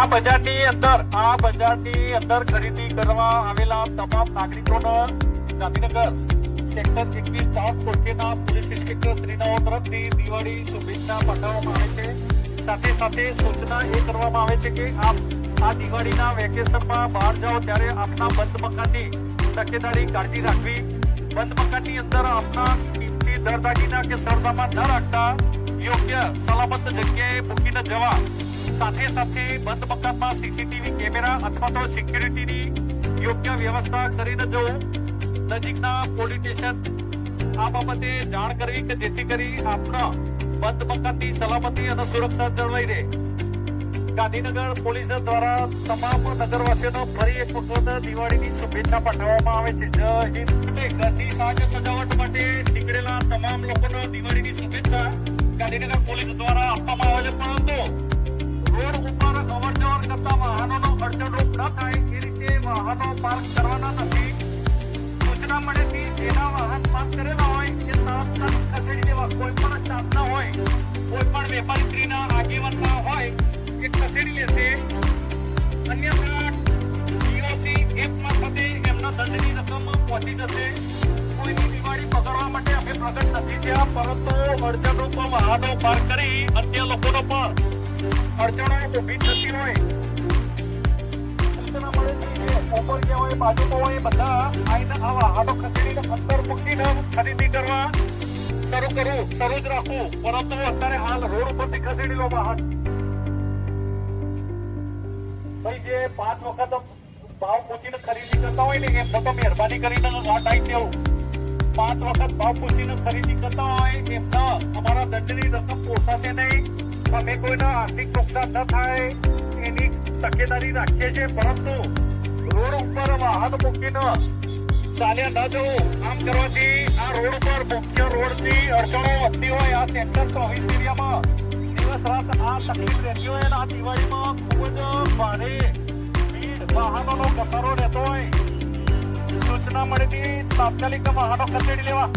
આ બજારની અંદર ખરીદી કરવા આવેલા તમામ નાગરિકોને ગાંધીનગર સેક્ટર 21 સ્ટાફ કોર્ટના પોલીસ ઇન્સ્પેક્ટર શ્રીનાઓ તરફથી દિવાળી શુભેચ્છા પાઠવવામાં આવે છે। સાથે સાથે સૂચના એ કરવામાં આવે છે કે આપ આ દિવાળીના વેકેશનમાં બહાર જાઓ ત્યારે આપના બંધ મકાનની તકેદારી કાળજી રાખવી। બંધ મકાનની અંદર આપના કિંમતી દાગીના કે સરસામાન ન રાખતા યોગ્ય સલામત જગ્યાએ મૂકીને જવા। સાથે સાથે બંધ મકાનમાં સીસીટીવી કેમેરા અથવા તો સિક્યુરિટીની યોગ્ય વ્યવસ્થા કરીને જવું। નજીકના પોલીસ સ્ટેશન આ બાબતે જાણ કરવી કે જેથી કરી આપના બંધ મકાનની સલામતી અને સુરક્ષા જળવાઈ રહે। ગાંધીનગર પોલીસ દ્વારા તમામ નગરવાસીઓને ફરી એક વખત દિવાળીની શુભેચ્છા પાઠવવામાં આવે છે। જય હિન્દ। ઘરની સાજ સજાવટ માટે નીકળેલા તમામ લોકોને દિવાળીની શુભેચ્છા ગાંધીનગર પોલીસ દ્વારા આપવામાં આવે છે, પરંતુ રોડ ઉપર અવરજવર કરતા વાહનોનો અડચણરૂપ ન થાય એ રીતે વાહનો પાર્ક કરવાના નથી। સૂચના મળેથી જેના વાહન પાર્ક કરેલા હોય એ તાત્કાલિક ખસેડી દેવા। કોઈ પણ સ્ટાફના હોય, કોઈ પણ વેપારી શ્રીના આગેવાનના હોય એ ખસેડી લેશે, અન્યથા DOC એપમાં થતી એમના દંડની રકમ પહોંચી જશે। કોઈની દિવાળી બગાડવા માટે અમે પ્રગટ નથી થયા, પરંતુ અડચણરૂપ વાહનો પાર્ક કરી અન્ય લોકોનો પણ અડચણો ઊભી થતી હોય, સૂચના મળેથી જે ઉપર ગયા હોય, બાજુમાં હોય, બધા આઈને આ વાહનો ખસેડીને અંદર મૂકીને ખરીદી કરવા શરૂ જ રાખવું। પરંતુ અત્યારે હાલ રોડ ઉપરથી ખસેડી લો વાહન। ભાઈ જે 5 વખત ભાવ પૂછીને ખરીદી કરતા હોય ને એમ તો મહેરબાની કરીને આ ટાઈમ દેવું। 5 વખત ભાવ પૂછીને ખરીદી કરતા હોય એમને અમારા દંડની રકમ પોસાશે નહીં। અમે કોઈના આર્થિક નુકસાન ન થાય એની તકેદારી રાખીએ છીએ, પરંતુ રોડ ઉપર વાહન મૂકીને ચાલ્યા ન જવું। આમ કરવાથી આ રોડ ઉપર મુખ્ય રોડની અડચણો વધતી હોય। આ સેક્ટર 24 એરિયામાં દિવસ રાત આ તકલીફ રહેતી હોય અને આ દિવાળીમાં ખૂબ જ ભારે ભીડ વાહનોનો ઘસારો રહેતો હોય। સૂચના મળેથી તાત્કાલિક વાહનો ખસેડી લેવા।